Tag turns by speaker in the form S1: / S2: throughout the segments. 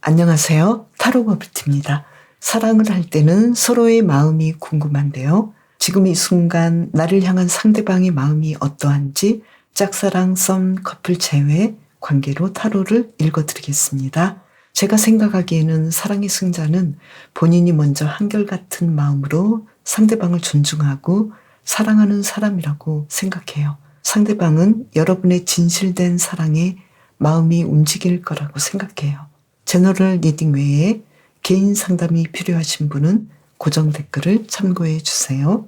S1: 안녕하세요. 타로버블트입니다. 사랑을 할 때는 서로의 마음이 궁금한데요. 지금 이 순간 나를 향한 상대방의 마음이 어떠한지 짝사랑, 썸, 커플 제외 관계로 타로를 읽어드리겠습니다. 제가 생각하기에는 사랑의 승자는 본인이 먼저 한결같은 마음으로 상대방을 존중하고 사랑하는 사람이라고 생각해요. 상대방은 여러분의 진실된 사랑에 마음이 움직일 거라고 생각해요. 제너럴 리딩 외에 개인 상담이 필요하신 분은 고정 댓글을 참고해 주세요.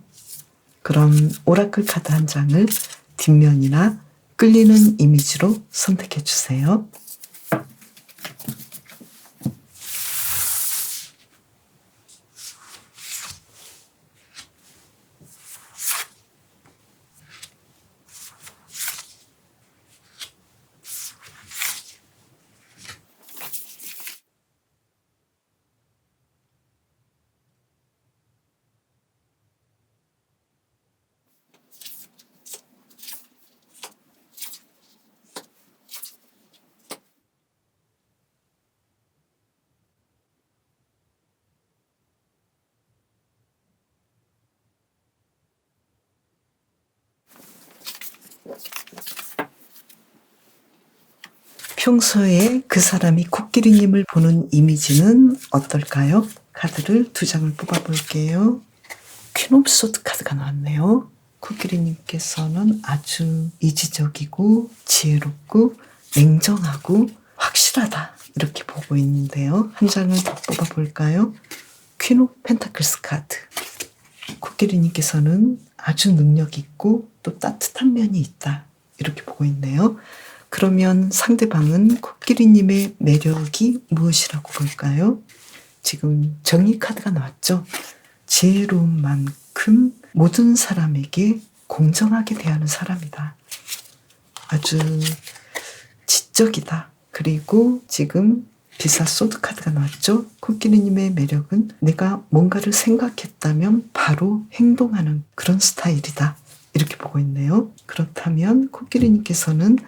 S1: 그럼 오라클 카드 한 장을 뒷면이나 끌리는 이미지로 선택해 주세요. 평소에 그 사람이 코끼리님을 보는 이미지는 어떨까요? 카드를 2장을 뽑아볼게요. 퀸 오브 소드 카드가 나왔네요. 코끼리님께서는 아주 이지적이고 지혜롭고 냉정하고 확실하다 이렇게 보고 있는데요. 한 장을 더 뽑아볼까요? 퀸 오브 펜타클스 카드. 코끼리님께서는 아주 능력 있고 또 따뜻한 면이 있다 이렇게 보고 있네요. 그러면 상대방은 코끼리님의 매력이 무엇이라고 볼까요? 지금 정의 카드가 나왔죠. 지혜로운 만큼 모든 사람에게 공정하게 대하는 사람이다. 아주 지적이다. 그리고 지금 비사 소드 카드가 나왔죠. 코끼리님의 매력은 내가 뭔가를 생각했다면 바로 행동하는 그런 스타일이다. 이렇게 보고 있네요. 그렇다면 코끼리님께서는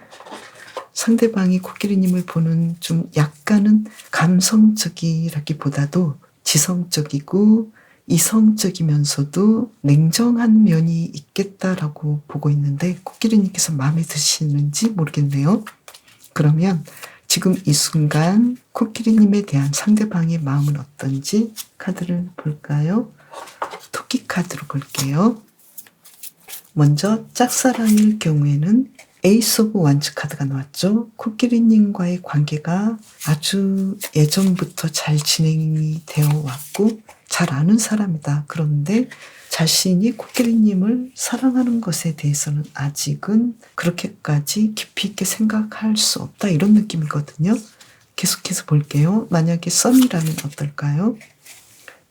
S1: 상대방이 코끼리님을 보는 좀 약간은 감성적이라기보다도 지성적이고 이성적이면서도 냉정한 면이 있겠다라고 보고 있는데 코끼리님께서 마음에 드시는지 모르겠네요. 그러면 지금 이 순간 코끼리님에 대한 상대방의 마음은 어떤지 카드를 볼까요? 토끼 카드로 볼게요. 먼저 짝사랑일 경우에는 에이스 오브 완즈 카드가 나왔죠. 코끼리님과의 관계가 아주 예전부터 잘 진행이 되어 왔고 잘 아는 사람이다. 그런데 자신이 코끼리님을 사랑하는 것에 대해서는 아직은 그렇게까지 깊이 있게 생각할 수 없다. 이런 느낌이거든요. 계속해서 볼게요. 만약에 썸이라면 어떨까요?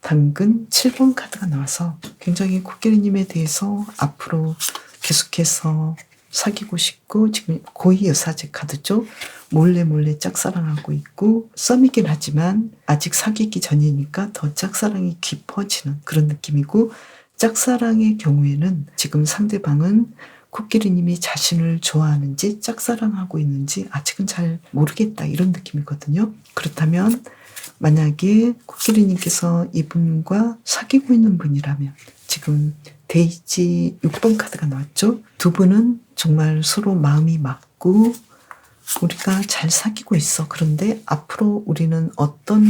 S1: 당근 7번 카드가 나와서 굉장히 코끼리님에 대해서 앞으로 계속해서 사귀고 싶고 지금 고위 여사제 카드죠. 몰래 짝사랑하고 있고 썸이긴 하지만 아직 사귀기 전이니까 더 짝사랑이 깊어지는 그런 느낌이고 짝사랑의 경우에는 지금 상대방은 코끼리님이 자신을 좋아하는지 짝사랑하고 있는지 아직은 잘 모르겠다 이런 느낌이거든요. 그렇다면 만약에 코끼리님께서 이분과 사귀고 있는 분이라면 지금 데이지 6번 카드가 나왔죠. 두 분은 정말 서로 마음이 맞고 우리가 잘 사귀고 있어. 그런데 앞으로 우리는 어떤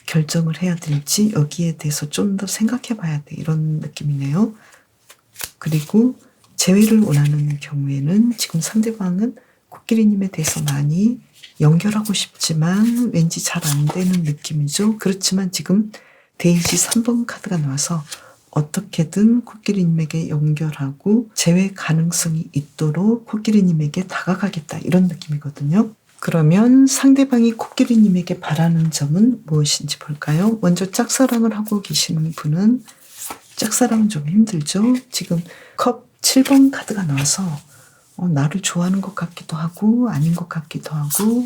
S1: 결정을 해야 될지 여기에 대해서 좀 더 생각해 봐야 돼. 이런 느낌이네요. 그리고 재회를 원하는 경우에는 지금 상대방은 코끼리님에 대해서 많이 연결하고 싶지만 왠지 잘 안 되는 느낌이죠. 그렇지만 지금 데이지 3번 카드가 나와서 어떻게든 코끼리님에게 연결하고 재회 가능성이 있도록 코끼리님에게 다가가겠다 이런 느낌이거든요. 그러면 상대방이 코끼리님에게 바라는 점은 무엇인지 볼까요? 먼저 짝사랑을 하고 계시는 분은 짝사랑은 좀 힘들죠. 지금 컵 7번 카드가 나와서 나를 좋아하는 것 같기도 하고 아닌 것 같기도 하고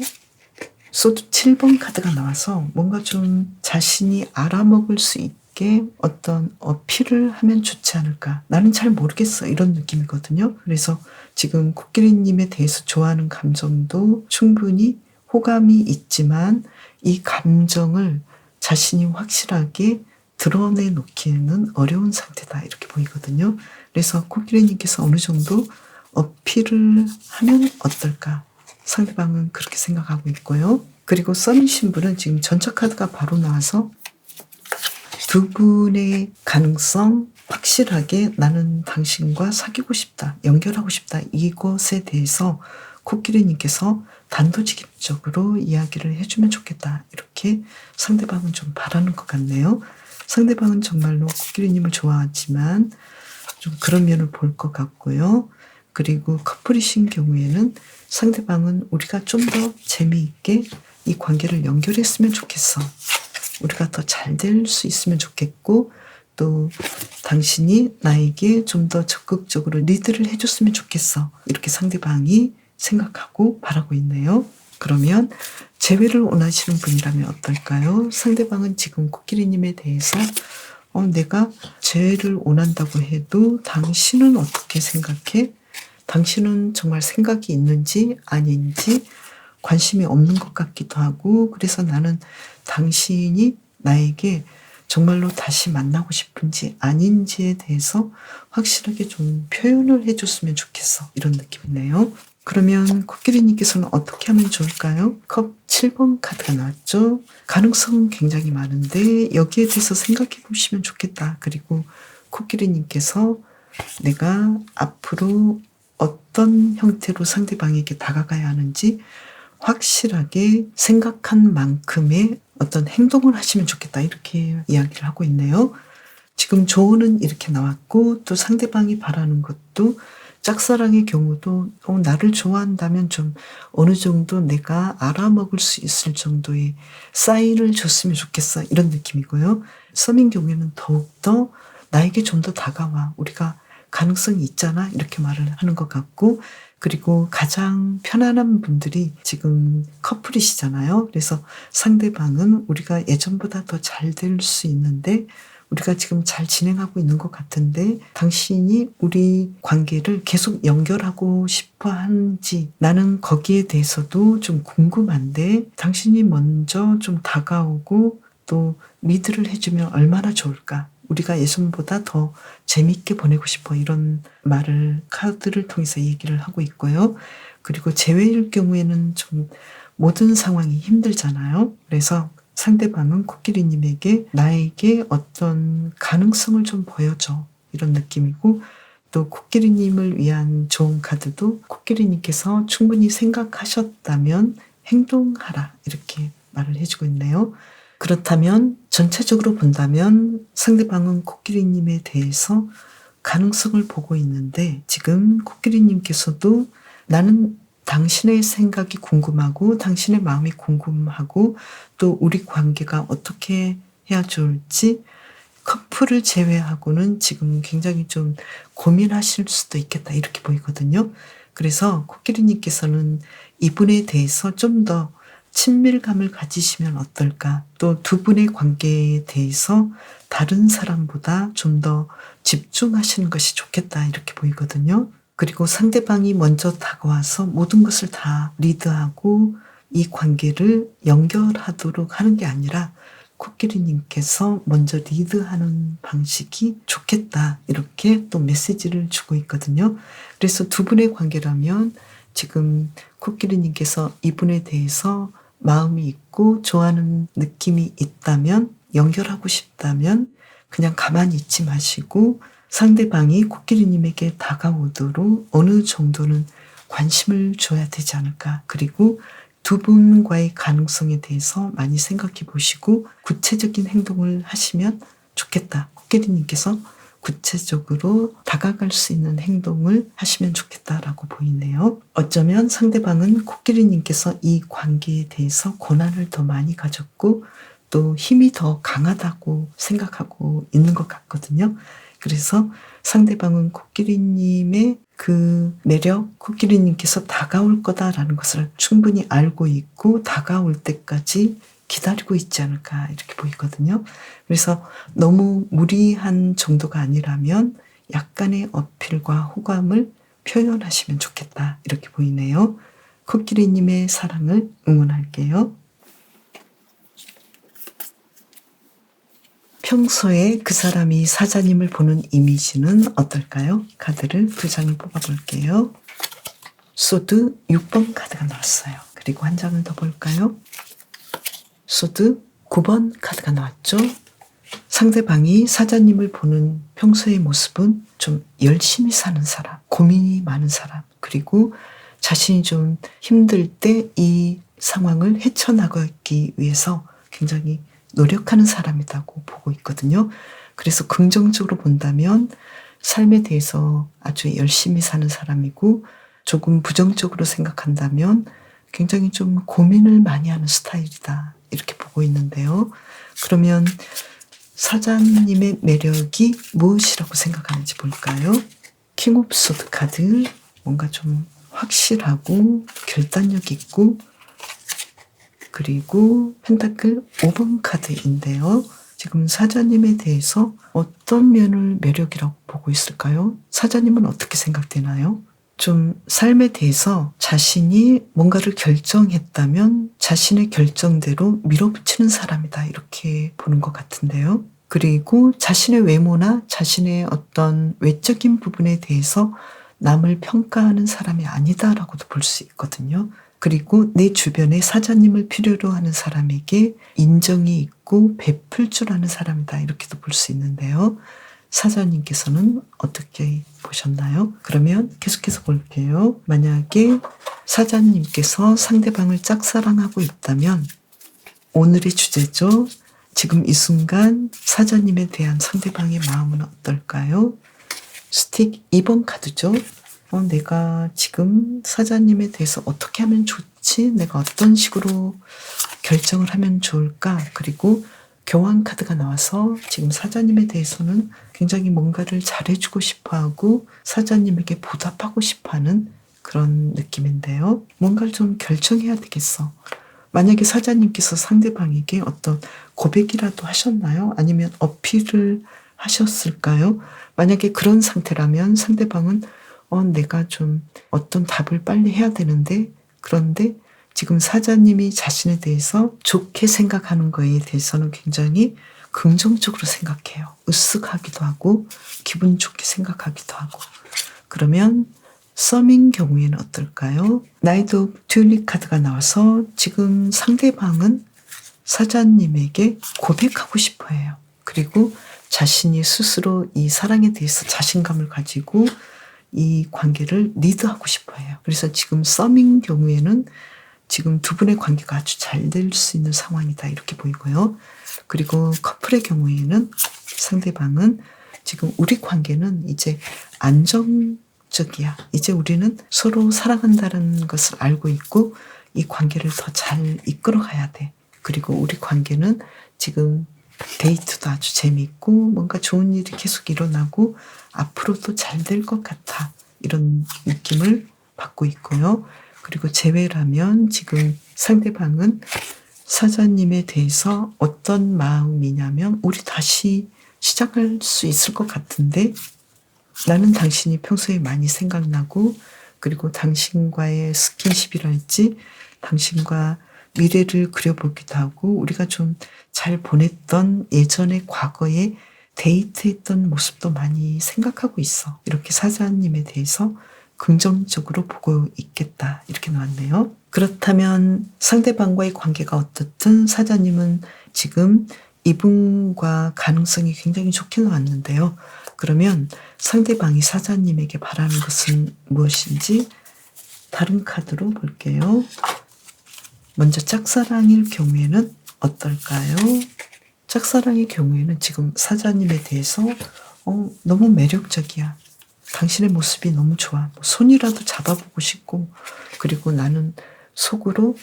S1: 소드 7번 카드가 나와서 뭔가 좀 자신이 알아먹을 수 있게 어떤 어필을 하면 좋지 않을까. 나는 잘 모르겠어. 이런 느낌이거든요. 그래서 지금 코끼리님에 대해서 좋아하는 감정도 충분히 호감이 있지만 이 감정을 자신이 확실하게 드러내놓기는 어려운 상태다 이렇게 보이거든요. 그래서 코끼리님께서 어느 정도 어필을 하면 어떨까? 상대방은 그렇게 생각하고 있고요. 그리고 써니 신부는 지금 전처 카드가 바로 나와서 두 분의 가능성 확실하게 나는 당신과 사귀고 싶다, 연결하고 싶다 이것에 대해서 코끼리님께서 단도직입적으로 이야기를 해주면 좋겠다 이렇게 상대방은 좀 바라는 것 같네요. 상대방은 정말로 코끼리님을 좋아하지만 좀 그런 면을 볼 것 같고요. 그리고 커플이신 경우에는 상대방은 우리가 좀 더 재미있게 이 관계를 연결했으면 좋겠어. 우리가 더 잘 될 수 있으면 좋겠고 또 당신이 나에게 좀 더 적극적으로 리드를 해줬으면 좋겠어. 이렇게 상대방이 생각하고 바라고 있네요. 그러면 재회를 원하시는 분이라면 어떨까요? 상대방은 지금 코끼리님에 대해서 내가 재회를 원한다고 해도 당신은 어떻게 생각해? 당신은 정말 생각이 있는지 아닌지 관심이 없는 것 같기도 하고 그래서 나는 당신이 나에게 정말로 다시 만나고 싶은지 아닌지에 대해서 확실하게 좀 표현을 해줬으면 좋겠어. 이런 느낌이네요. 그러면 코끼리님께서는 어떻게 하면 좋을까요? 컵 7번 카드가 나왔죠. 가능성은 굉장히 많은데 여기에 대해서 생각해 보시면 좋겠다. 그리고 코끼리님께서 내가 앞으로 어떤 형태로 상대방에게 다가가야 하는지 확실하게 생각한 만큼의 어떤 행동을 하시면 좋겠다. 이렇게 이야기를 하고 있네요. 지금 조언은 이렇게 나왔고 또 상대방이 바라는 것도 짝사랑의 경우도 나를 좋아한다면 좀 어느 정도 내가 알아먹을 수 있을 정도의 사인을 줬으면 좋겠어. 이런 느낌이고요. 썸인 경우에는 더욱더 나에게 좀 더 다가와. 우리가 가능성이 있잖아. 이렇게 말을 하는 것 같고 그리고 가장 편안한 분들이 지금 커플이시잖아요. 그래서 상대방은 우리가 예전보다 더 잘 될 수 있는데 우리가 지금 잘 진행하고 있는 것 같은데 당신이 우리 관계를 계속 연결하고 싶어 하는지 나는 거기에 대해서도 좀 궁금한데 당신이 먼저 좀 다가오고 또 리드를 해주면 얼마나 좋을까. 우리가 예전보다 더 재밌게 보내고 싶어 이런 말을 카드를 통해서 얘기를 하고 있고요. 그리고 재회일 경우에는 좀 모든 상황이 힘들잖아요. 그래서 상대방은 코끼리님에게 나에게 어떤 가능성을 좀 보여줘 이런 느낌이고 또 코끼리님을 위한 좋은 카드도 코끼리님께서 충분히 생각하셨다면 행동하라 이렇게 말을 해주고 있네요. 그렇다면 전체적으로 본다면 상대방은 코끼리님에 대해서 가능성을 보고 있는데 지금 코끼리님께서도 나는 당신의 생각이 궁금하고 당신의 마음이 궁금하고 또 우리 관계가 어떻게 해야 좋을지 커플을 제외하고는 지금 굉장히 좀 고민하실 수도 있겠다 이렇게 보이거든요. 그래서 코끼리님께서는 이분에 대해서 좀 더 친밀감을 가지시면 어떨까? 또 두 분의 관계에 대해서 다른 사람보다 좀 더 집중하시는 것이 좋겠다 이렇게 보이거든요. 그리고 상대방이 먼저 다가와서 모든 것을 다 리드하고 이 관계를 연결하도록 하는 게 아니라 코끼리님께서 먼저 리드하는 방식이 좋겠다 이렇게 또 메시지를 주고 있거든요. 그래서 두 분의 관계라면 지금 코끼리님께서 이분에 대해서 마음이 있고 좋아하는 느낌이 있다면 연결하고 싶다면 그냥 가만히 있지 마시고 상대방이 코끼리님에게 다가오도록 어느 정도는 관심을 줘야 되지 않을까. 그리고 두 분과의 가능성에 대해서 많이 생각해 보시고 구체적인 행동을 하시면 좋겠다. 코끼리님께서 구체적으로 다가갈 수 있는 행동을 하시면 좋겠다라고 보이네요. 어쩌면 상대방은 코끼리님께서 이 관계에 대해서 고난을 더 많이 가졌고 또 힘이 더 강하다고 생각하고 있는 것 같거든요. 그래서 상대방은 코끼리님의 그 매력, 코끼리님께서 다가올 거다라는 것을 충분히 알고 있고 다가올 때까지 기다리고 있지 않을까 이렇게 보이거든요. 그래서 너무 무리한 정도가 아니라면 약간의 어필과 호감을 표현하시면 좋겠다 이렇게 보이네요. 코끼리님의 사랑을 응원할게요. 평소에 그 사람이 사자님을 보는 이미지는 어떨까요? 카드를 2장을 뽑아볼게요. 소드 6번 카드가 나왔어요. 그리고 한 장을 더 볼까요? 소드 9번 카드가 나왔죠. 상대방이 사자님을 보는 평소의 모습은 좀 열심히 사는 사람, 고민이 많은 사람, 그리고 자신이 좀 힘들 때 이 상황을 헤쳐나가기 위해서 굉장히 노력하는 사람이라고 보고 있거든요. 그래서 긍정적으로 본다면 삶에 대해서 아주 열심히 사는 사람이고, 조금 부정적으로 생각한다면 굉장히 좀 고민을 많이 하는 스타일이다, 이렇게 보고 있는데요. 그러면 사자님의 매력이 무엇이라고 생각하는지 볼까요? 킹 오브 소드 카드, 뭔가 좀 확실하고 결단력 있고, 그리고 펜타클 5번 카드인데요. 지금 사자님에 대해서 어떤 면을 매력이라고 보고 있을까요? 사자님은 어떻게 생각되나요? 좀 삶에 대해서 자신이 뭔가를 결정했다면 자신의 결정대로 밀어붙이는 사람이다, 이렇게 보는 것 같은데요. 그리고 자신의 외모나 자신의 어떤 외적인 부분에 대해서 남을 평가하는 사람이 아니다라고도 볼 수 있거든요. 그리고 내 주변에 사자님을 필요로 하는 사람에게 인정이 있고 베풀 줄 아는 사람이다, 이렇게도 볼 수 있는데요. 사자님께서는 어떻게 보셨나요? 그러면 계속해서 볼게요. 만약에 사자님께서 상대방을 짝사랑하고 있다면, 오늘의 주제죠. 지금 이 순간 사자님에 대한 상대방의 마음은 어떨까요? 스틱 2번 카드죠. 내가 지금 사자님에 대해서 어떻게 하면 좋지? 내가 어떤 식으로 결정을 하면 좋을까? 그리고 교환 카드가 나와서 지금 사자님에 대해서는 굉장히 뭔가를 잘해주고 싶어하고 사자님에게 보답하고 싶어하는 그런 느낌인데요. 뭔가를 좀 결정해야 되겠어. 만약에 사자님께서 상대방에게 어떤 고백이라도 하셨나요? 아니면 어필을 하셨을까요? 만약에 그런 상태라면 상대방은 내가 좀 어떤 답을 빨리 해야 되는데, 그런데 지금 사자님이 자신에 대해서 좋게 생각하는 거에 대해서는 굉장히 긍정적으로 생각해요. 으쓱하기도 하고 기분 좋게 생각하기도 하고. 그러면 썸인 경우에는 어떨까요? 나이트 오브 튤립 카드가 나와서 지금 상대방은 사자님에게 고백하고 싶어 해요. 그리고 자신이 스스로 이 사랑에 대해서 자신감을 가지고 이 관계를 리드하고 싶어 해요. 그래서 지금 썸인 경우에는 지금 두 분의 관계가 아주 잘 될 수 있는 상황이다, 이렇게 보이고요. 그리고 커플의 경우에는 상대방은 지금 우리 관계는 이제 안정적이야. 이제 우리는 서로 사랑한다는 것을 알고 있고 이 관계를 더 잘 이끌어 가야 돼. 그리고 우리 관계는 지금 데이트도 아주 재밌고 뭔가 좋은 일이 계속 일어나고 앞으로도 잘 될 것 같아, 이런 느낌을 받고 있고요. 그리고 재회라면 지금 상대방은 사자님에 대해서 어떤 마음이냐면, 우리 다시 시작할 수 있을 것 같은데 나는 당신이 평소에 많이 생각나고, 그리고 당신과의 스킨십이랄지 당신과 미래를 그려보기도 하고 우리가 좀 잘 보냈던 예전의 과거에 데이트했던 모습도 많이 생각하고 있어. 이렇게 사자님에 대해서 긍정적으로 보고 있겠다, 이렇게 나왔네요. 그렇다면 상대방과의 관계가 어떻든 사자님은 지금 이분과 가능성이 굉장히 좋게 나왔는데요. 그러면 상대방이 사자님에게 바라는 것은 무엇인지 다른 카드로 볼게요. 먼저 짝사랑일 경우에는 어떨까요? 짝사랑의 경우에는 지금 사자님에 대해서 너무 매력적이야. 당신의 모습이 너무 좋아. 손이라도 잡아보고 싶고, 그리고 나는 속으로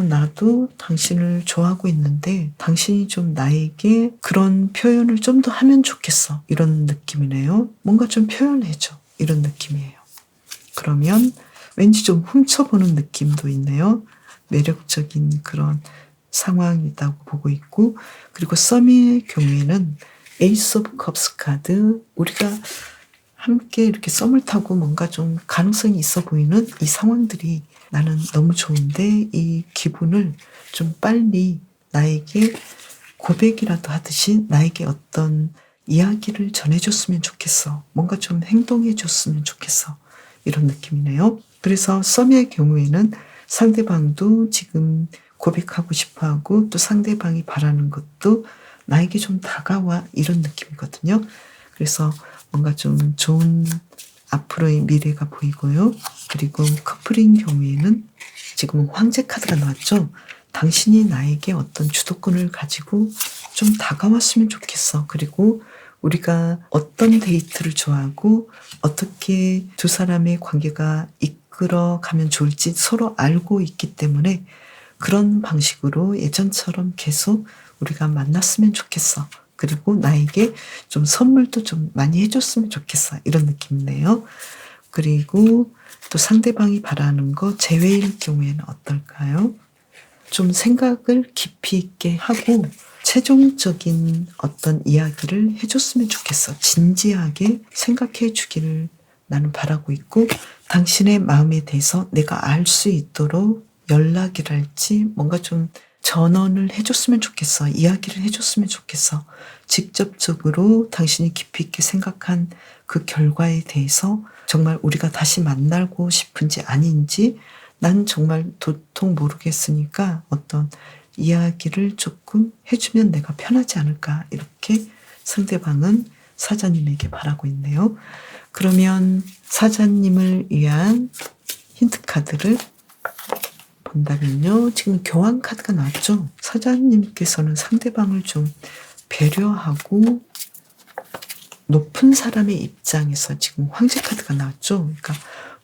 S1: 나도 당신을 좋아하고 있는데 당신이 좀 나에게 그런 표현을 좀 더 하면 좋겠어, 이런 느낌이네요. 뭔가 좀 표현해줘, 이런 느낌이에요. 그러면 왠지 좀 훔쳐보는 느낌도 있네요. 매력적인 그런 상황이라고 보고 있고, 그리고 썸의 경우에는 에이스 오브 컵스 카드, 우리가 함께 이렇게 썸을 타고 뭔가 좀 가능성이 있어 보이는 이 상황들이 나는 너무 좋은데 이 기분을 좀 빨리 나에게 고백이라도 하듯이 나에게 어떤 이야기를 전해줬으면 좋겠어. 뭔가 좀 행동해줬으면 좋겠어. 이런 느낌이네요. 그래서 썸의 경우에는 상대방도 지금 고백하고 싶어하고 또 상대방이 바라는 것도 나에게 좀 다가와 이런 느낌이거든요. 그래서 뭔가 좀 좋은 앞으로의 미래가 보이고요. 그리고 커플인 경우에는 지금 황제 카드가 나왔죠. 당신이 나에게 어떤 주도권을 가지고 좀 다가왔으면 좋겠어. 그리고 우리가 어떤 데이트를 좋아하고 어떻게 두 사람의 관계가 이끌어가면 좋을지 서로 알고 있기 때문에 그런 방식으로 예전처럼 계속 우리가 만났으면 좋겠어. 그리고 나에게 좀 선물도 좀 많이 해줬으면 좋겠어. 이런 느낌이네요. 그리고 또 상대방이 바라는 거 제외일 경우에는 어떨까요? 좀 생각을 깊이 있게 하고 최종적인 어떤 이야기를 해줬으면 좋겠어. 진지하게 생각해 주기를 나는 바라고 있고 당신의 마음에 대해서 내가 알 수 있도록 연락이랄지 뭔가 좀 전언을 해줬으면 좋겠어. 이야기를 해줬으면 좋겠어. 직접적으로 당신이 깊이 있게 생각한 그 결과에 대해서 정말 우리가 다시 만나고 싶은지 아닌지 난 정말 도통 모르겠으니까 어떤 이야기를 조금 해주면 내가 편하지 않을까 이렇게 상대방은 사자님에게 바라고 있네요. 그러면 사자님을 위한 힌트 카드를 본다면요. 지금 교환 카드가 나왔죠. 사자님께서는 상대방을 좀 배려하고 높은 사람의 입장에서 지금 황제 카드가 나왔죠. 그러니까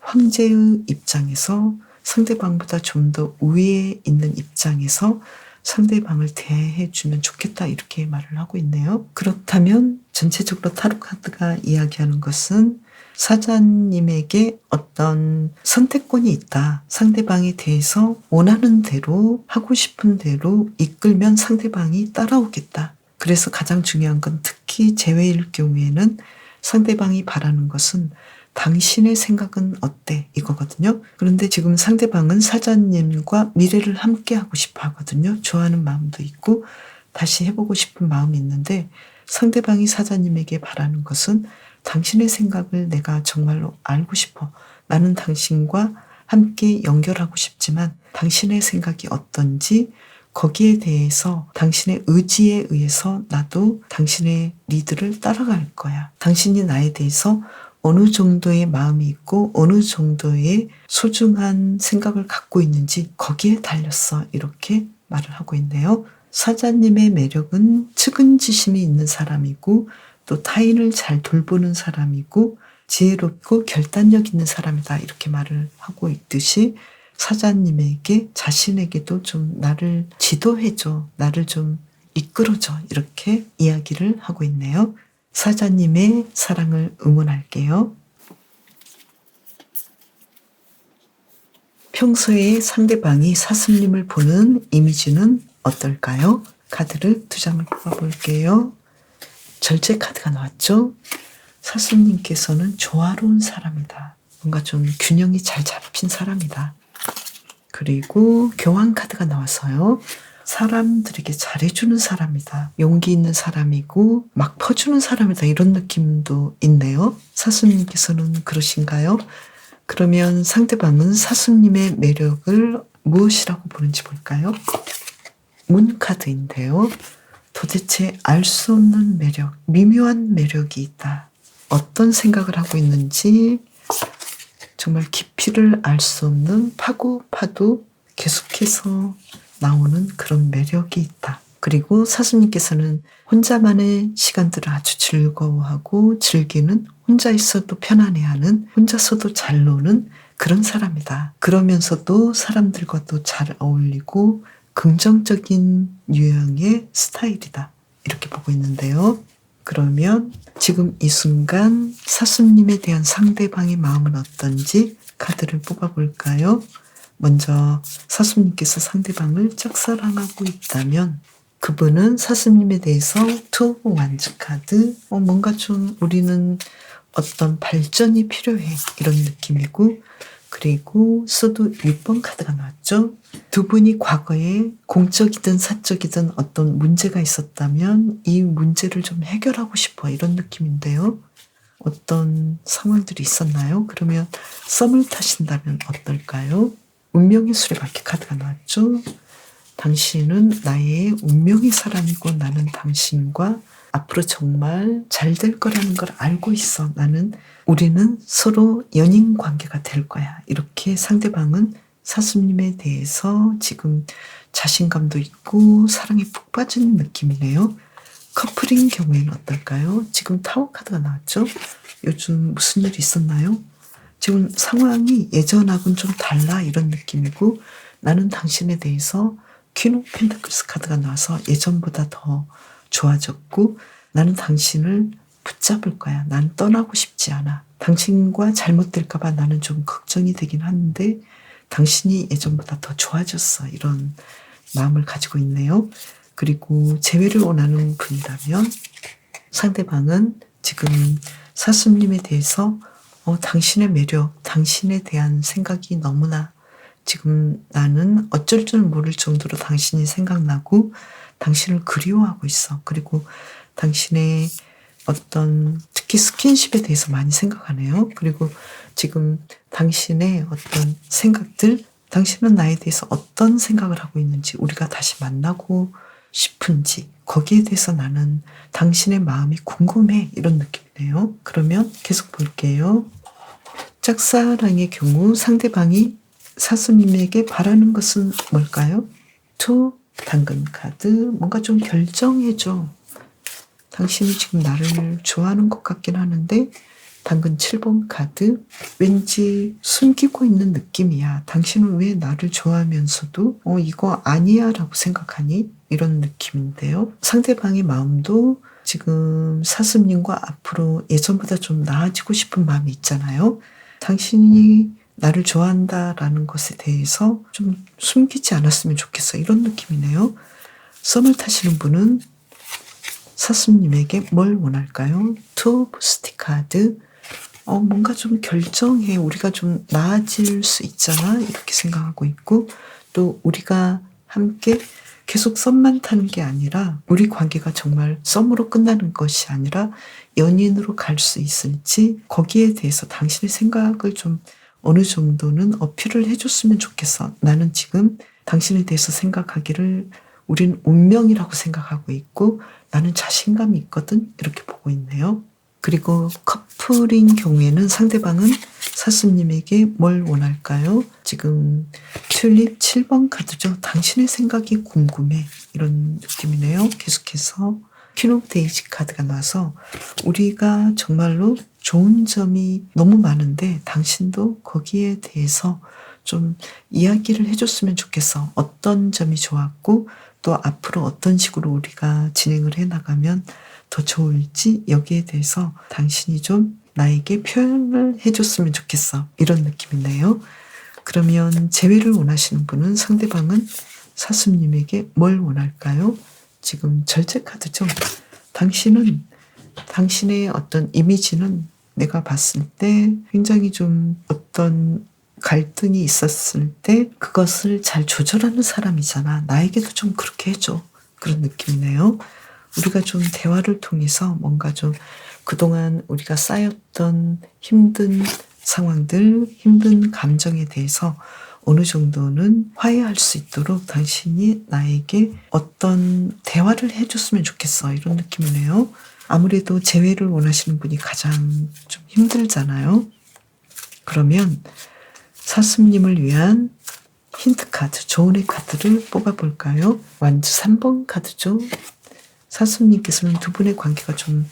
S1: 황제의 입장에서 상대방보다 좀 더 위에 있는 입장에서 상대방을 대해주면 좋겠다 이렇게 말을 하고 있네요. 그렇다면 전체적으로 타로 카드가 이야기하는 것은 사자님에게 어떤 선택권이 있다. 상대방에 대해서 원하는 대로 하고 싶은 대로 이끌면 상대방이 따라오겠다. 그래서 가장 중요한 건 특히 재회일 경우에는 상대방이 바라는 것은 당신의 생각은 어때? 이거거든요. 그런데 지금 상대방은 사자님과 미래를 함께 하고 싶어 하거든요. 좋아하는 마음도 있고 다시 해보고 싶은 마음이 있는데 상대방이 사자님에게 바라는 것은 당신의 생각을 내가 정말로 알고 싶어. 나는 당신과 함께 연결하고 싶지만 당신의 생각이 어떤지 거기에 대해서 당신의 의지에 의해서 나도 당신의 리드를 따라갈 거야. 당신이 나에 대해서 어느 정도의 마음이 있고 어느 정도의 소중한 생각을 갖고 있는지 거기에 달렸어. 이렇게 말을 하고 있네요. 사자님의 매력은 측은지심이 있는 사람이고 또 타인을 잘 돌보는 사람이고 지혜롭고 결단력 있는 사람이다. 이렇게 말을 하고 있듯이 사자님에게 자신에게도 좀 나를 지도해줘. 나를 좀 이끌어줘. 이렇게 이야기를 하고 있네요. 사자님의 사랑을 응원할게요. 평소에 상대방이 사슴님을 보는 이미지는 어떨까요? 카드를 2장을 뽑아볼게요. 절제 카드가 나왔죠? 사슴님께서는 조화로운 사람이다. 뭔가 좀 균형이 잘 잡힌 사람이다. 그리고 교환 카드가 나와서요. 사람들에게 잘해주는 사람이다. 용기 있는 사람이고 막 퍼주는 사람이다. 이런 느낌도 있네요. 사슴님께서는 그러신가요? 그러면 상대방은 사슴님의 매력을 무엇이라고 보는지 볼까요? 문 카드인데요. 도대체 알 수 없는 매력, 미묘한 매력이 있다. 어떤 생각을 하고 있는지 정말 깊이를 알 수 없는 파고 파도 계속해서 나오는 그런 매력이 있다. 그리고 사슴님께서는 혼자만의 시간들을 아주 즐거워하고 즐기는, 혼자 있어도 편안해하는, 혼자서도 잘 노는 그런 사람이다. 그러면서도 사람들과도 잘 어울리고 긍정적인 유형의 스타일이다. 이렇게 보고 있는데요. 그러면 지금 이 순간 사슴님에 대한 상대방의 마음은 어떤지 카드를 뽑아볼까요? 먼저 사슴님께서 상대방을 짝사랑하고 있다면 그분은 사슴님에 대해서 투 오브 완즈 카드, 뭔가 좀 우리는 어떤 발전이 필요해 이런 느낌이고, 그리고 수도 6번 카드가 나왔죠. 두 분이 과거에 공적이든 사적이든 어떤 문제가 있었다면 이 문제를 좀 해결하고 싶어, 이런 느낌인데요. 어떤 상황들이 있었나요? 그러면 썸을 타신다면 어떨까요? 운명의 수레바퀴 카드가 나왔죠. 당신은 나의 운명의 사람이고 나는 당신과 앞으로 정말 잘 될 거라는 걸 알고 있어. 우리는 서로 연인 관계가 될 거야. 이렇게 상대방은 사수님에 대해서 지금 자신감도 있고 사랑에 푹 빠진 느낌이네요. 커플인 경우에는 어떨까요? 지금 타워 카드가 나왔죠? 요즘 무슨 일이 있었나요? 지금 상황이 예전하고는 좀 달라, 이런 느낌이고, 나는 당신에 대해서 퀸 오브 펜타클스 카드가 나와서 예전보다 더 좋아졌고, 나는 당신을 붙잡을 거야. 난 떠나고 싶지 않아. 당신과 잘못될까봐 나는 좀 걱정이 되긴 하는데 당신이 예전보다 더 좋아졌어. 이런 마음을 가지고 있네요. 그리고 재회를 원하는 분이라면 상대방은 지금 사수님에 대해서 당신의 매력, 당신에 대한 생각이 너무나 지금 나는 어쩔 줄 모를 정도로 당신이 생각나고 당신을 그리워하고 있어. 그리고 당신의 어떤 특히 스킨십에 대해서 많이 생각하네요. 그리고 지금 당신의 어떤 생각들, 당신은 나에 대해서 어떤 생각을 하고 있는지, 우리가 다시 만나고 싶은지, 거기에 대해서 나는 당신의 마음이 궁금해, 이런 느낌이네요. 그러면 계속 볼게요. 짝사랑의 경우 상대방이 사수님에게 바라는 것은 뭘까요? 투 당근 카드, 뭔가 좀 결정해줘. 당신이 지금 나를 좋아하는 것 같긴 하는데 당근 7번 카드, 왠지 숨기고 있는 느낌이야. 당신은 왜 나를 좋아하면서도 이거 아니야 라고 생각하니? 이런 느낌인데요. 상대방의 마음도 지금 사수님과 앞으로 예전보다 좀 나아지고 싶은 마음이 있잖아요. 당신이 나를 좋아한다라는 것에 대해서 좀 숨기지 않았으면 좋겠어, 이런 느낌이네요. 썸을 타시는 분은 사수님에게 뭘 원할까요? 투 오브 스틱 카드, 뭔가 좀 결정해. 우리가 좀 나아질 수 있잖아, 이렇게 생각하고 있고, 또 우리가 함께 계속 썸만 타는 게 아니라 우리 관계가 정말 썸으로 끝나는 것이 아니라 연인으로 갈 수 있을지, 거기에 대해서 당신의 생각을 좀 어느 정도는 어필을 해줬으면 좋겠어. 나는 지금 당신에 대해서 생각하기를 우린 운명이라고 생각하고 있고 나는 자신감이 있거든, 이렇게 보고 있네요. 그리고 커플인 경우에는 상대방은 사수님에게 뭘 원할까요? 지금 튤립 7번 카드죠. 당신의 생각이 궁금해, 이런 느낌이네요. 계속해서 퀸 오브 데이지 카드가 나와서 우리가 정말로 좋은 점이 너무 많은데 당신도 거기에 대해서 좀 이야기를 해줬으면 좋겠어. 어떤 점이 좋았고 또 앞으로 어떤 식으로 우리가 진행을 해나가면 더 좋을지, 여기에 대해서 당신이 좀 나에게 표현을 해줬으면 좋겠어, 이런 느낌이네요. 그러면 재회를 원하시는 분은 상대방은 사수님에게 뭘 원할까요? 지금 절제 카드죠. 당신은, 당신의 어떤 이미지는 내가 봤을 때 굉장히 좀 어떤 갈등이 있었을 때 그것을 잘 조절하는 사람이잖아. 나에게도 좀 그렇게 해줘, 그런 느낌이네요. 우리가 좀 대화를 통해서 뭔가 좀 그동안 우리가 쌓였던 힘든 상황들, 힘든 감정에 대해서 어느 정도는 화해할 수 있도록 당신이 나에게 어떤 대화를 해줬으면 좋겠어, 이런 느낌이네요. 아무래도 재회를 원하시는 분이 가장 좀 힘들잖아요. 그러면 사수님을 위한 힌트 카드, 조언의 카드를 뽑아볼까요? 완주 3번 카드죠. 사수님께서는 두 분의 관계가 좀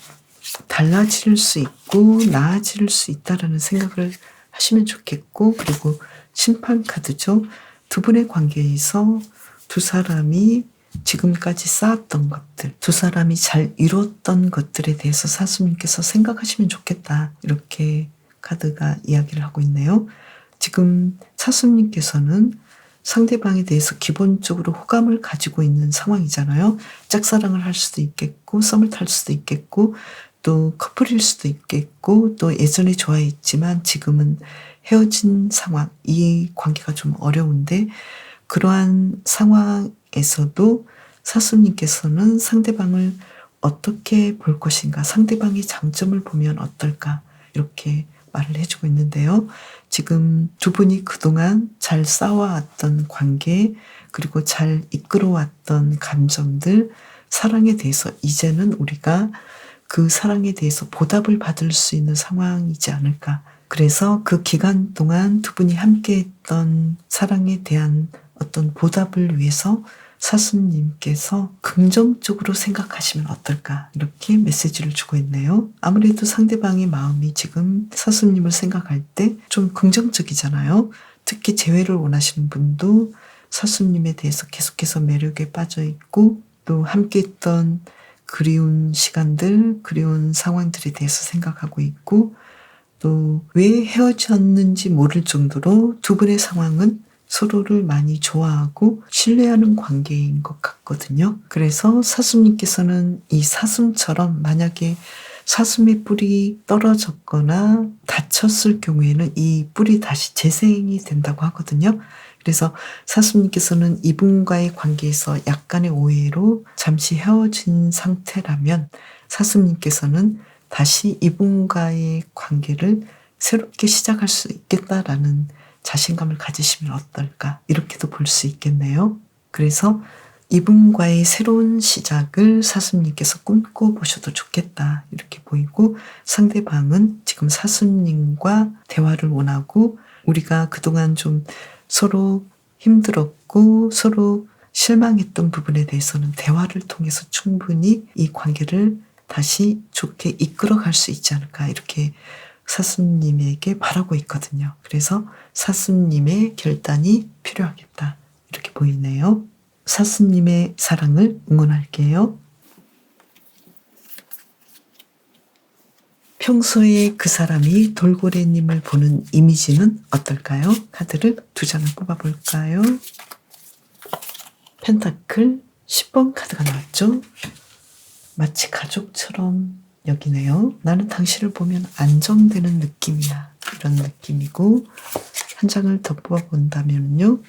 S1: 달라질 수 있고 나아질 수 있다라는 생각을 하시면 좋겠고, 그리고 심판 카드죠. 두 분의 관계에서 두 사람이 지금까지 쌓았던 것들, 두 사람이 잘 이뤘던 것들에 대해서 사수님께서 생각하시면 좋겠다, 이렇게 카드가 이야기를 하고 있네요. 지금 사수님께서는 상대방에 대해서 기본적으로 호감을 가지고 있는 상황이잖아요. 짝사랑을 할 수도 있겠고 썸을 탈 수도 있겠고 또 커플일 수도 있겠고 또 예전에 좋아했지만 지금은 헤어진 상황, 이 관계가 좀 어려운데 그러한 상황에서도 사수님께서는 상대방을 어떻게 볼 것인가, 상대방의 장점을 보면 어떨까 이렇게 말을 해주고 있는데요. 지금 두 분이 그동안 잘 쌓아왔던 관계 그리고 잘 이끌어왔던 감정들, 사랑에 대해서 이제는 우리가 그 사랑에 대해서 보답을 받을 수 있는 상황이지 않을까. 그래서 그 기간 동안 두 분이 함께했던 사랑에 대한 어떤 보답을 위해서 사수님께서 긍정적으로 생각하시면 어떨까 이렇게 메시지를 주고 있네요. 아무래도 상대방의 마음이 지금 사수님을 생각할 때 좀 긍정적이잖아요. 특히 재회를 원하시는 분도 사수님에 대해서 계속해서 매력에 빠져 있고 또 함께했던 그리운 시간들, 그리운 상황들에 대해서 생각하고 있고 또 왜 헤어졌는지 모를 정도로 두 분의 상황은 서로를 많이 좋아하고 신뢰하는 관계인 것 같거든요. 그래서 사수님께서는 이 사슴처럼 만약에 사슴의 뿔이 떨어졌거나 다쳤을 경우에는 이 뿔이 다시 재생이 된다고 하거든요. 그래서 사수님께서는 이분과의 관계에서 약간의 오해로 잠시 헤어진 상태라면 사수님께서는 다시 이분과의 관계를 새롭게 시작할 수 있겠다라는 자신감을 가지시면 어떨까 이렇게도 볼 수 있겠네요. 그래서 이분과의 새로운 시작을 사수님께서 꿈꿔보셔도 좋겠다 이렇게 보이고 상대방은 지금 사수님과 대화를 원하고 우리가 그동안 좀 서로 힘들었고 서로 실망했던 부분에 대해서는 대화를 통해서 충분히 이 관계를 다시 좋게 이끌어갈 수 있지 않을까 이렇게 사수님에게 바라고 있거든요. 그래서 사수님의 결단이 필요하겠다 이렇게 보이네요. 사수님의 사랑을 응원할게요. 평소에 그 사람이 돌고래님을 보는 이미지는 어떨까요? 카드를 2장을 뽑아볼까요? 펜타클 10번 카드가 나왔죠? 마치 가족처럼 여기네요. 나는 당신을 보면 안정되는 느낌이야. 이런 느낌이고 한 장을 더 뽑아본다면요.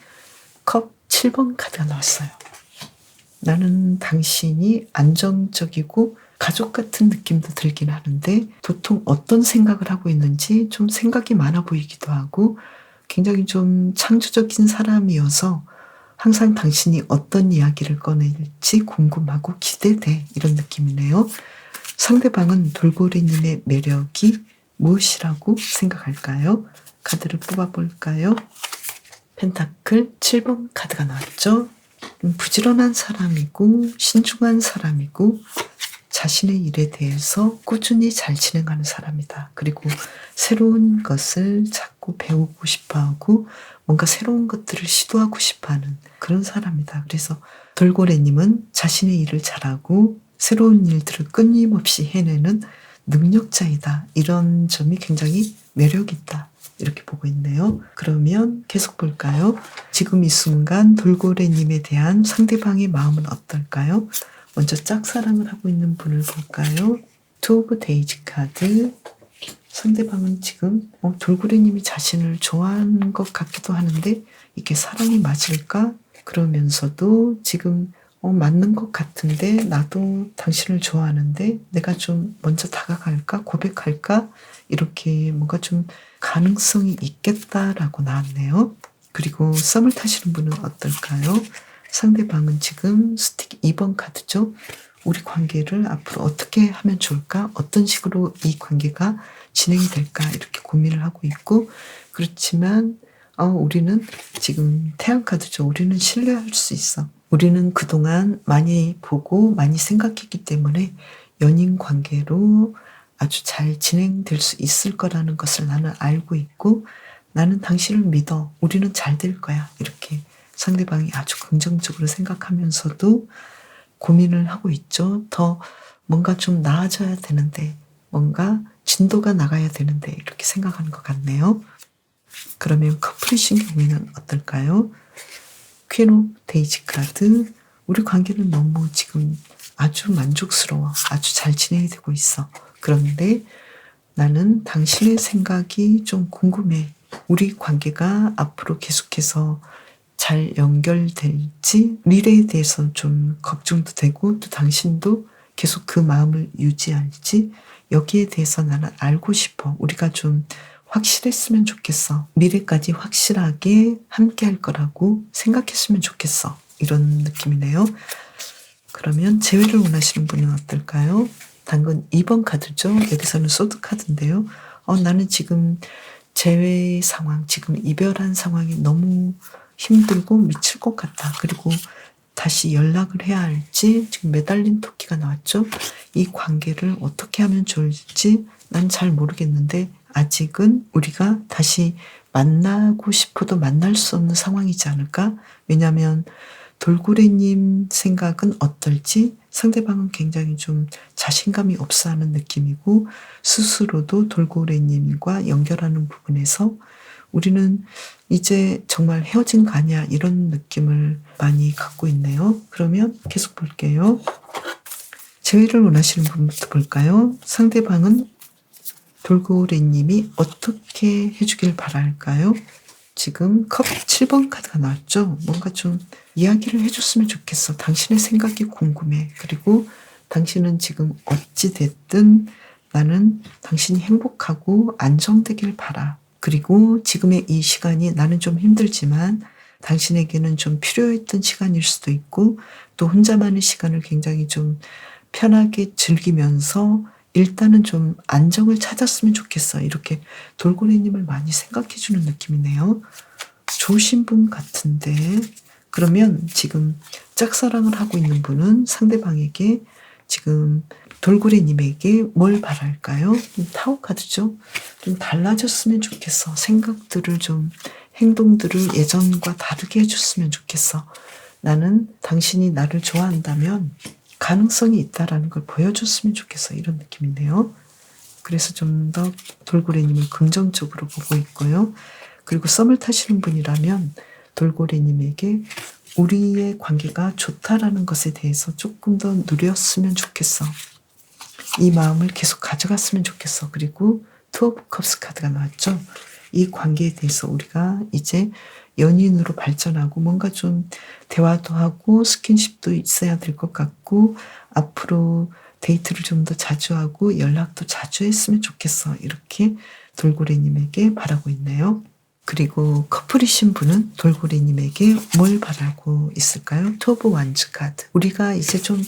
S1: 컵 7번 카드가 나왔어요. 나는 당신이 안정적이고 가족 같은 느낌도 들긴 하는데 보통 어떤 생각을 하고 있는지 좀 생각이 많아 보이기도 하고 굉장히 좀 창조적인 사람이어서 항상 당신이 어떤 이야기를 꺼낼지 궁금하고 기대돼 이런 느낌이네요. 상대방은 돌고래님의 매력이 무엇이라고 생각할까요? 카드를 뽑아볼까요? 펜타클 7번 카드가 나왔죠. 부지런한 사람이고 신중한 사람이고 자신의 일에 대해서 꾸준히 잘 진행하는 사람이다. 그리고 새로운 것을 자꾸 배우고 싶어하고 뭔가 새로운 것들을 시도하고 싶어하는 그런 사람이다. 그래서 돌고래님은 자신의 일을 잘하고 새로운 일들을 끊임없이 해내는 능력자이다. 이런 점이 굉장히 매력있다. 이렇게 보고 있네요. 그러면 계속 볼까요? 지금 이 순간 돌고래님에 대한 상대방의 마음은 어떨까요? 먼저 짝사랑을 하고 있는 분을 볼까요? 투 오브 데이지 카드. 상대방은 지금 돌고래님이 자신을 좋아하는 것 같기도 하는데 이게 사랑이 맞을까? 그러면서도 지금 맞는 것 같은데 나도 당신을 좋아하는데 내가 좀 먼저 다가갈까? 고백할까? 이렇게 뭔가 좀 가능성이 있겠다라고 나왔네요. 그리고 썸을 타시는 분은 어떨까요? 상대방은 지금 스틱 2번 카드죠. 우리 관계를 앞으로 어떻게 하면 좋을까? 어떤 식으로 이 관계가 진행이 될까? 이렇게 고민을 하고 있고 그렇지만 우리는 지금 태양 카드죠. 우리는 신뢰할 수 있어. 우리는 그동안 많이 보고 많이 생각했기 때문에 연인 관계로 아주 잘 진행될 수 있을 거라는 것을 나는 알고 있고 나는 당신을 믿어. 우리는 잘 될 거야. 이렇게 상대방이 아주 긍정적으로 생각하면서도 고민을 하고 있죠. 더 뭔가 좀 나아져야 되는데 뭔가 진도가 나가야 되는데 이렇게 생각하는 것 같네요. 그러면 커플이신 경우에는 어떨까요? 퀸 오브 데이지 카드. 우리 관계는 너무 지금 아주 만족스러워. 아주 잘 진행이 되고 있어. 그런데 나는 당신의 생각이 좀 궁금해. 우리 관계가 앞으로 계속해서 잘 연결될지 미래에 대해서 좀 걱정도 되고 또 당신도 계속 그 마음을 유지할지 여기에 대해서 나는 알고 싶어. 우리가 좀 확실했으면 좋겠어. 미래까지 확실하게 함께 할 거라고 생각했으면 좋겠어. 이런 느낌이네요. 그러면 재회를 원하시는 분은 어떨까요? 당근 2번 카드죠. 여기서는 소드 카드인데요. 나는 지금 재회 상황, 지금 이별한 상황이 너무 힘들고 미칠 것 같다. 그리고 다시 연락을 해야 할지 지금 매달린 토끼가 나왔죠. 이 관계를 어떻게 하면 좋을지 난 잘 모르겠는데 아직은 우리가 다시 만나고 싶어도 만날 수 없는 상황이지 않을까? 왜냐하면 돌고래님 생각은 어떨지 상대방은 굉장히 좀 자신감이 없어하는 느낌이고 스스로도 돌고래님과 연결하는 부분에서 우리는 이제 정말 헤어진 거 아니야 이런 느낌을 많이 갖고 있네요. 그러면 계속 볼게요. 재회를 원하시는 분부터 볼까요? 상대방은 돌고래님이 어떻게 해주길 바랄까요? 지금 컵 7번 카드가 나왔죠. 뭔가 좀 이야기를 해줬으면 좋겠어. 당신의 생각이 궁금해. 그리고 당신은 지금 어찌됐든 나는 당신이 행복하고 안정되길 바라. 그리고 지금의 이 시간이 나는 좀 힘들지만 당신에게는 좀 필요했던 시간일 수도 있고 또 혼자만의 시간을 굉장히 좀 편하게 즐기면서 일단은 좀 안정을 찾았으면 좋겠어. 이렇게 돌고래님을 많이 생각해주는 느낌이네요. 좋으신 분 같은데 그러면 지금 짝사랑을 하고 있는 분은 상대방에게 지금 돌고래님에게 뭘 바랄까요? 타워 카드죠. 좀 달라졌으면 좋겠어. 생각들을 좀 행동들을 예전과 다르게 해줬으면 좋겠어. 나는 당신이 나를 좋아한다면 가능성이 있다라는 걸 보여줬으면 좋겠어. 이런 느낌인데요. 그래서 좀 더 돌고래님을 긍정적으로 보고 있고요. 그리고 썸을 타시는 분이라면 돌고래님에게 우리의 관계가 좋다라는 것에 대해서 조금 더 누렸으면 좋겠어. 이 마음을 계속 가져갔으면 좋겠어. 그리고 투 오브 컵스 카드가 나왔죠. 이 관계에 대해서 우리가 이제 연인으로 발전하고 뭔가 좀 대화도 하고 스킨십도 있어야 될 것 같고 앞으로 데이트를 좀 더 자주 하고 연락도 자주 했으면 좋겠어. 이렇게 돌고래님에게 바라고 있네요. 그리고 커플이신 분은 돌고래님에게 뭘 바라고 있을까요? 투 오브 완즈 카드. 우리가 이제 좀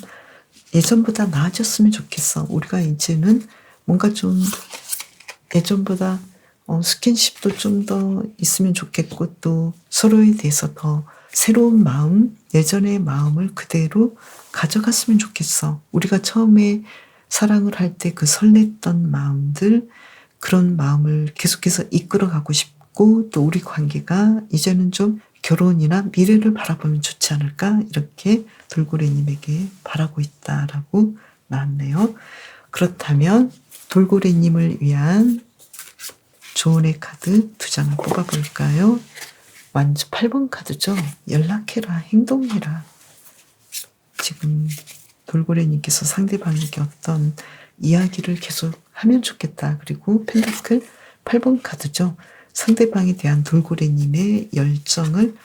S1: 예전보다 나아졌으면 좋겠어. 우리가 이제는 뭔가 좀 예전보다 스킨십도 좀 더 있으면 좋겠고 또 서로에 대해서 더 새로운 마음, 예전의 마음을 그대로 가져갔으면 좋겠어. 우리가 처음에 사랑을 할 때 그 설렜던 마음들, 그런 마음을 계속해서 이끌어가고 싶고 또 우리 관계가 이제는 좀 결혼이나 미래를 바라보면 좋지 않을까? 이렇게 돌고래님에게 바라고 있다라고 나왔네요. 그렇다면 돌고래님을 위한 조언의 카드 2장을 뽑아볼까요? 완주 8번 카드죠. 연락해라, 행동해라. 지금 돌고래님께서 상대방에게 어떤 이야기를 계속 하면 좋겠다. 그리고 펜타클 8번 카드죠. 상대방에 대한 돌고래님의 열정을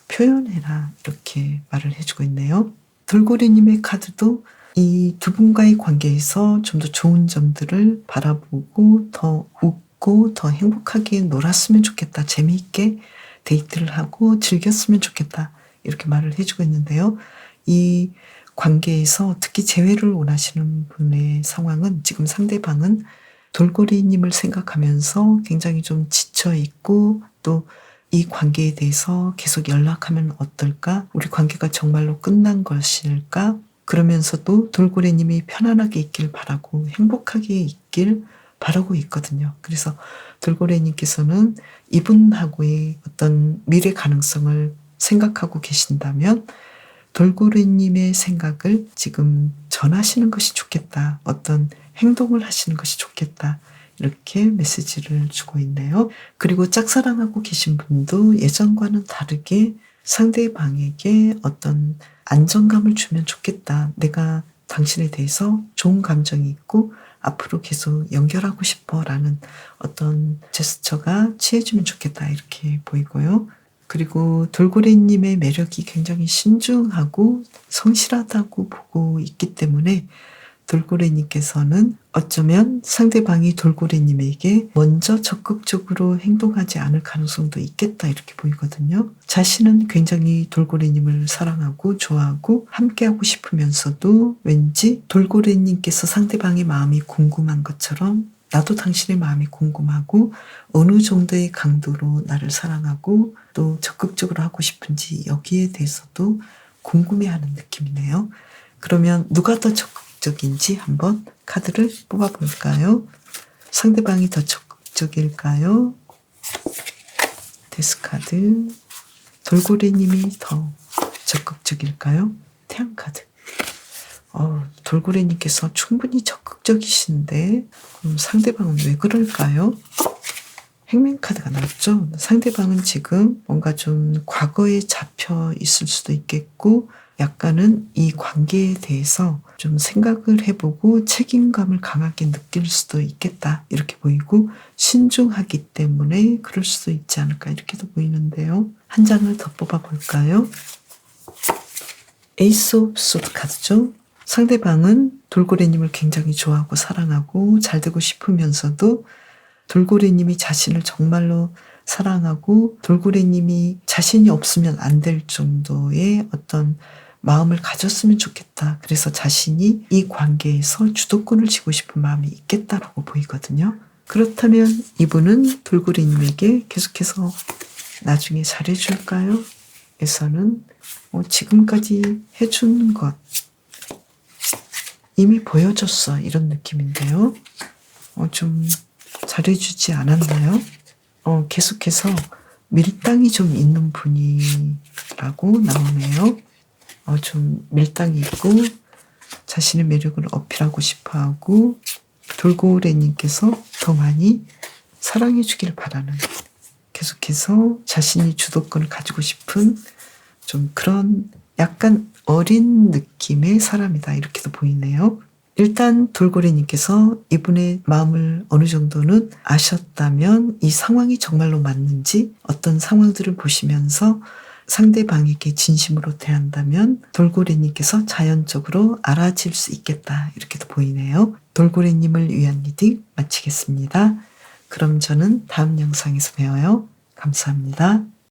S1: 표현해라. 이렇게 말을 해주고 있네요. 돌고래님의 카드도 이 두 분과의 관계에서 좀 더 좋은 점들을 바라보고 더 웃고 더 행복하게 놀았으면 좋겠다. 재미있게 데이트를 하고 즐겼으면 좋겠다. 이렇게 말을 해주고 있는데요. 이 관계에서 특히 재회를 원하시는 분의 상황은 지금 상대방은 돌고래님을 생각하면서 굉장히 좀 지쳐있고 또 이 관계에 대해서 계속 연락하면 어떨까? 우리 관계가 정말로 끝난 것일까? 그러면서도 돌고래님이 편안하게 있길 바라고 행복하게 있길 바라고 있거든요. 그래서 돌고래님께서는 이분하고의 어떤 미래 가능성을 생각하고 계신다면 돌고래님의 생각을 지금 전하시는 것이 좋겠다. 어떤 행동을 하시는 것이 좋겠다. 이렇게 메시지를 주고 있네요. 그리고 짝사랑하고 계신 분도 예전과는 다르게 상대방에게 어떤 안정감을 주면 좋겠다. 내가 당신에 대해서 좋은 감정이 있고 앞으로 계속 연결하고 싶어 라는 어떤 제스처가 취해주면 좋겠다 이렇게 보이고요. 그리고 돌고래님의 매력이 굉장히 신중하고 성실하다고 보고 있기 때문에 돌고래님께서는 어쩌면 상대방이 돌고래님에게 먼저 적극적으로 행동하지 않을 가능성도 있겠다 이렇게 보이거든요. 자신은 굉장히 돌고래님을 사랑하고 좋아하고 함께하고 싶으면서도 왠지 돌고래님께서 상대방의 마음이 궁금한 것처럼 나도 당신의 마음이 궁금하고 어느 정도의 강도로 나를 사랑하고 또 적극적으로 하고 싶은지 여기에 대해서도 궁금해하는 느낌이네요. 그러면 누가 더 적극적인지 한번 카드를 뽑아볼까요? 상대방이 더 적극적일까요? 데스카드. 돌고래님이 더 적극적일까요? 태양카드. 돌고래님께서 충분히 적극적이신데 그럼 상대방은 왜 그럴까요? 행맨카드가 나왔죠. 상대방은 지금 뭔가 좀 과거에 잡혀 있을 수도 있겠고 약간은 이 관계에 대해서 좀 생각을 해보고 책임감을 강하게 느낄 수도 있겠다 이렇게 보이고 신중하기 때문에 그럴 수도 있지 않을까 이렇게도 보이는데요. 한 장을 더 뽑아볼까요? 에이스 오브 소드 카드죠. 상대방은 돌고래님을 굉장히 좋아하고 사랑하고 잘 되고 싶으면서도 돌고래님이 자신을 정말로 사랑하고 돌고래님이 자신이 없으면 안 될 정도의 어떤 마음을 가졌으면 좋겠다. 그래서 자신이 이 관계에서 주도권을 쥐고 싶은 마음이 있겠다라고 보이거든요. 그렇다면 이분은 돌고래님에게 계속해서 나중에 잘해줄까요? 에서는 지금까지 해준 것 이미 보여줬어 이런 느낌인데요. 좀 잘해주지 않았나요? 계속해서 밀당이 좀 있는 분이라고 나오네요. 좀 밀당이 있고 자신의 매력을 어필하고 싶어하고 돌고래님께서 더 많이 사랑해 주길 바라는 계속해서 자신이 주도권을 가지고 싶은 좀 그런 약간 어린 느낌의 사람이다 이렇게도 보이네요. 일단 돌고래님께서 이분의 마음을 어느 정도는 아셨다면 이 상황이 정말로 맞는지 어떤 상황들을 보시면서 상대방에게 진심으로 대한다면 돌고래님께서 자연적으로 알아질 수 있겠다 이렇게도 보이네요. 돌고래님을 위한 리딩 마치겠습니다. 그럼 저는 다음 영상에서 봬요. 감사합니다.